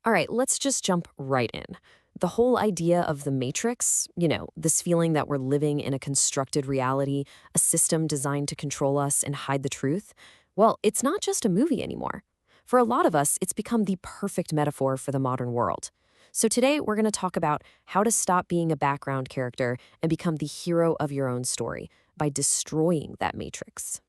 All right, let's just jump right in. The whole idea of the Matrix, this feeling that we're living in a constructed reality, a system designed to control us and hide the truth, well, it's not just a movie anymore. For a lot of us, it's become the perfect metaphor for the modern world. So today, we're going to talk about how to stop being a background character and become the hero of your own story by destroying that Matrix.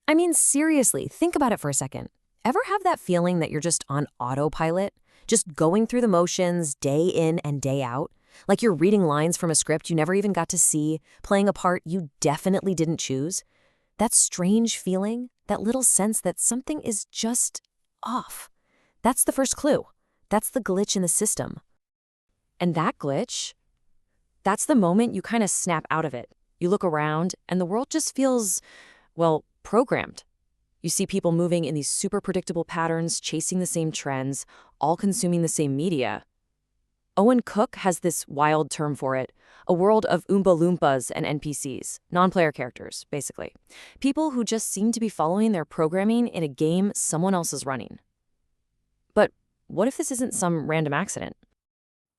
I mean, seriously, think about it for a second. Ever have that feeling that you're just on autopilot? Just going through the motions day in and day out? Like you're reading lines from a script you never even got to see, playing a part you definitely didn't choose? That strange feeling, that little sense that something is just off. That's the first clue. That's the glitch in the system. And that glitch, that's the moment you kind of snap out of it. You look around and the world just feels, well, programmed. You see people moving in these super predictable patterns, chasing the same trends, all consuming the same media. Owen Cook has this wild term for it, a world of Oompa Loompas and NPCs, non-player characters, basically. People who just seem to be following their programming in a game someone else is running. But what if this isn't some random accident?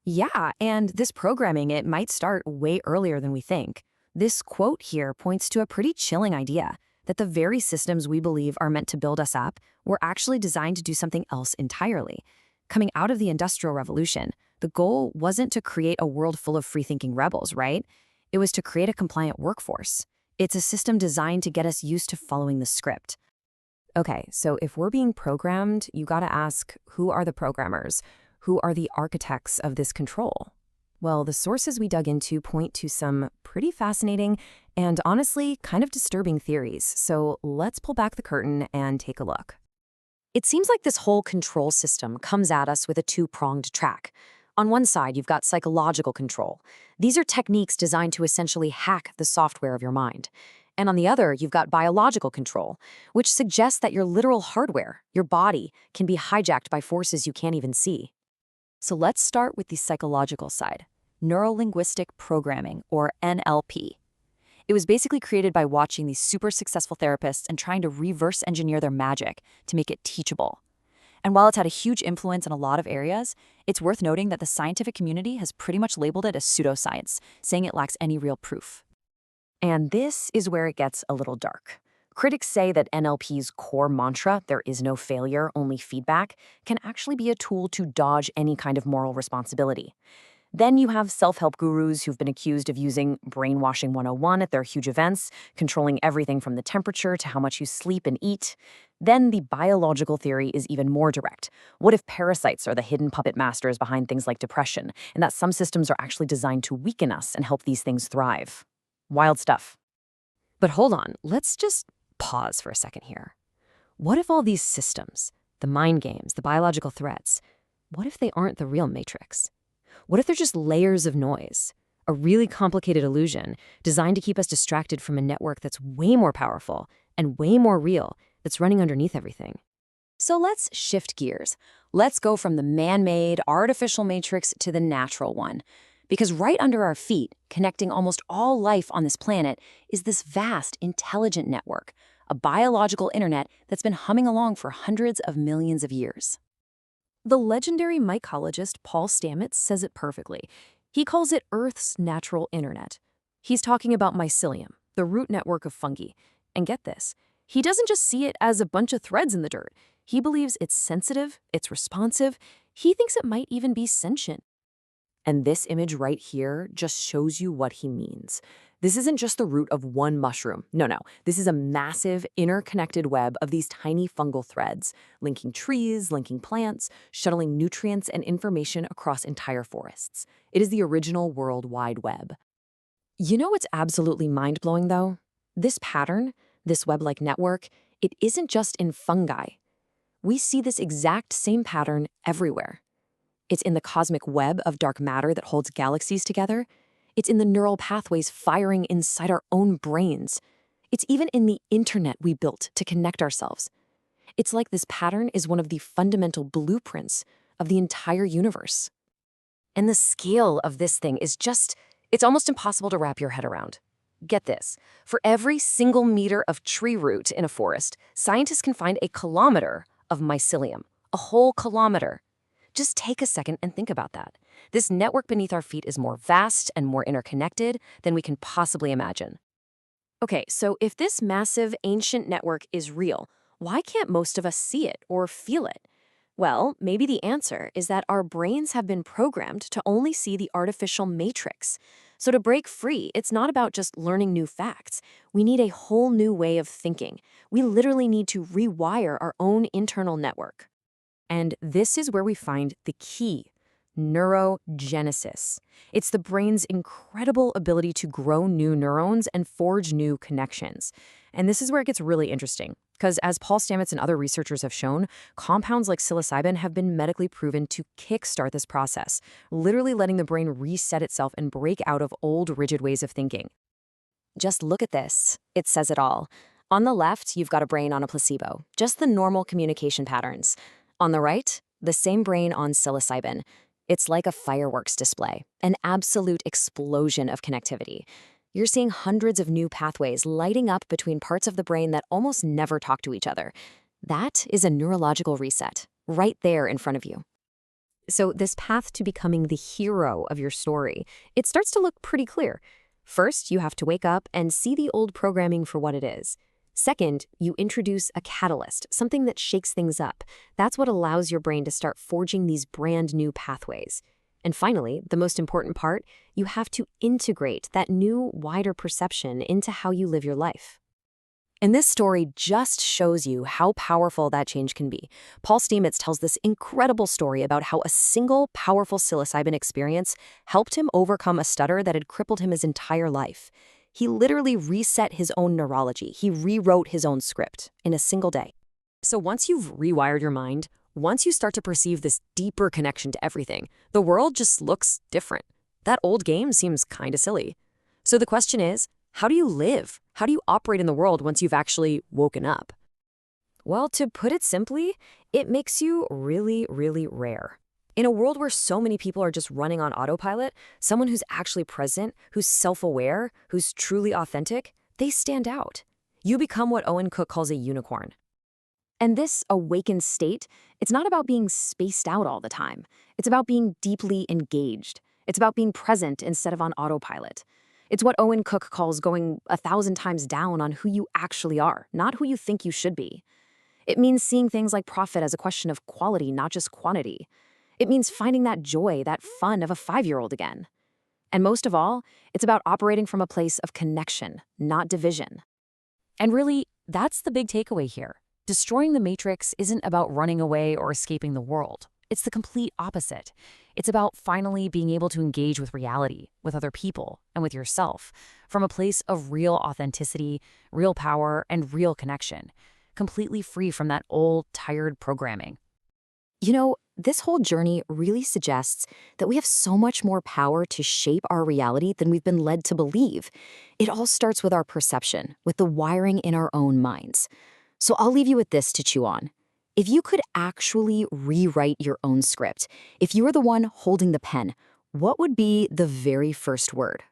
Yeah, and this programming, it might start way earlier than we think. This quote here points to a pretty chilling idea that the very systems we believe are meant to build us up were actually designed to do something else entirely. Coming out of the Industrial Revolution, the goal wasn't to create a world full of free-thinking rebels, right? It was to create a compliant workforce. It's a system designed to get us used to following the script. Okay, so if we're being programmed, you gotta ask, who are the programmers? Who are the architects of this control? Well, the sources we dug into point to some pretty fascinating and honestly kind of disturbing theories, so let's pull back the curtain and take a look. It seems like this whole control system comes at us with a two-pronged track. On one side, you've got psychological control. These are techniques designed to essentially hack the software of your mind. And on the other, you've got biological control, which suggests that your literal hardware, your body, can be hijacked by forces you can't even see. So let's start with the psychological side, neurolinguistic programming, or NLP. It was basically created by watching these super successful therapists and trying to reverse engineer their magic to make it teachable. And while it's had a huge influence in a lot of areas, it's worth noting that the scientific community has pretty much labeled it as pseudoscience, saying it lacks any real proof. And this is where it gets a little dark. Critics say that NLP's core mantra, there is no failure, only feedback, can actually be a tool to dodge any kind of moral responsibility. Then you have self-help gurus who've been accused of using brainwashing 101 at their huge events, controlling everything from the temperature to how much you sleep and eat. Then the biological theory is even more direct. What if parasites are the hidden puppet masters behind things like depression, and that some systems are actually designed to weaken us and help these things thrive? Wild stuff. But hold on, let's just pause for a second here. What if all these systems, the mind games, the biological threats, what if they aren't the real Matrix? What if they're just layers of noise? A really complicated illusion designed to keep us distracted from a network that's way more powerful and way more real that's running underneath everything. So let's shift gears. Let's go from the man-made, artificial Matrix to the natural one. Because right under our feet, connecting almost all life on this planet, is this vast, intelligent network, a biological internet that's been humming along for hundreds of millions of years. The legendary mycologist Paul Stamets says it perfectly. He calls it Earth's natural internet. He's talking about mycelium, the root network of fungi. And get this, he doesn't just see it as a bunch of threads in the dirt. He believes it's sensitive, it's responsive. He thinks it might even be sentient. And this image right here just shows you what he means. This isn't just the root of one mushroom. No. This is a massive, interconnected web of these tiny fungal threads, linking trees, linking plants, shuttling nutrients and information across entire forests. It is the original World Wide Web. You know what's absolutely mind-blowing, though? This pattern, this web-like network, it isn't just in fungi. We see this exact same pattern everywhere. It's in the cosmic web of dark matter that holds galaxies together. It's in the neural pathways firing inside our own brains. It's even in the internet we built to connect ourselves. It's like this pattern is one of the fundamental blueprints of the entire universe. And the scale of this thing is it's almost impossible to wrap your head around. Get this, for every single meter of tree root in a forest, scientists can find a kilometer of mycelium, a whole kilometer. Just take a second and think about that. This network beneath our feet is more vast and more interconnected than we can possibly imagine. Okay, so if this massive ancient network is real, why can't most of us see it or feel it? Well, maybe the answer is that our brains have been programmed to only see the artificial matrix. So to break free, it's not about just learning new facts. We need a whole new way of thinking. We literally need to rewire our own internal network. And this is where we find the key: neurogenesis. It's the brain's incredible ability to grow new neurons and forge new connections. And this is where it gets really interesting, because as Paul Stamets and other researchers have shown, compounds like psilocybin have been medically proven to kickstart this process, literally letting the brain reset itself and break out of old, rigid ways of thinking. Just look at this. It says it all. On the left, you've got a brain on a placebo, just the normal communication patterns. On the right, the same brain on psilocybin. It's like a fireworks display, an absolute explosion of connectivity. You're seeing hundreds of new pathways lighting up between parts of the brain that almost never talk to each other. That is a neurological reset, right there in front of you. So this path to becoming the hero of your story, it starts to look pretty clear. First, you have to wake up and see the old programming for what it is. Second, you introduce a catalyst, something that shakes things up. That's what allows your brain to start forging these brand new pathways. And finally, the most important part, you have to integrate that new, wider perception into how you live your life. And this story just shows you how powerful that change can be. Paul Stamets tells this incredible story about how a single, powerful psilocybin experience helped him overcome a stutter that had crippled him his entire life. He literally reset his own neurology. He rewrote his own script in a single day. So once you've rewired your mind, once you start to perceive this deeper connection to everything, the world just looks different. That old game seems kind of silly. So the question is, how do you live? How do you operate in the world once you've actually woken up? Well, to put it simply, it makes you really, really rare. In a world where so many people are just running on autopilot, someone who's actually present, who's self-aware, who's truly authentic, they stand out. You become what Owen Cook calls a unicorn. And this awakened state, it's not about being spaced out all the time. It's about being deeply engaged. It's about being present instead of on autopilot. It's what Owen Cook calls going 1,000 times down on who you actually are, not who you think you should be. It means seeing things like profit as a question of quality, not just quantity. It means finding that joy, that fun of a 5-year-old again. And most of all, it's about operating from a place of connection, not division. And really, that's the big takeaway here. Destroying the matrix isn't about running away or escaping the world. It's the complete opposite. It's about finally being able to engage with reality, with other people, and with yourself, from a place of real authenticity, real power, and real connection, completely free from that old, tired programming. You know, this whole journey really suggests that we have so much more power to shape our reality than we've been led to believe. It all starts with our perception, with the wiring in our own minds. So I'll leave you with this to chew on. If you could actually rewrite your own script, if you were the one holding the pen, what would be the very first word?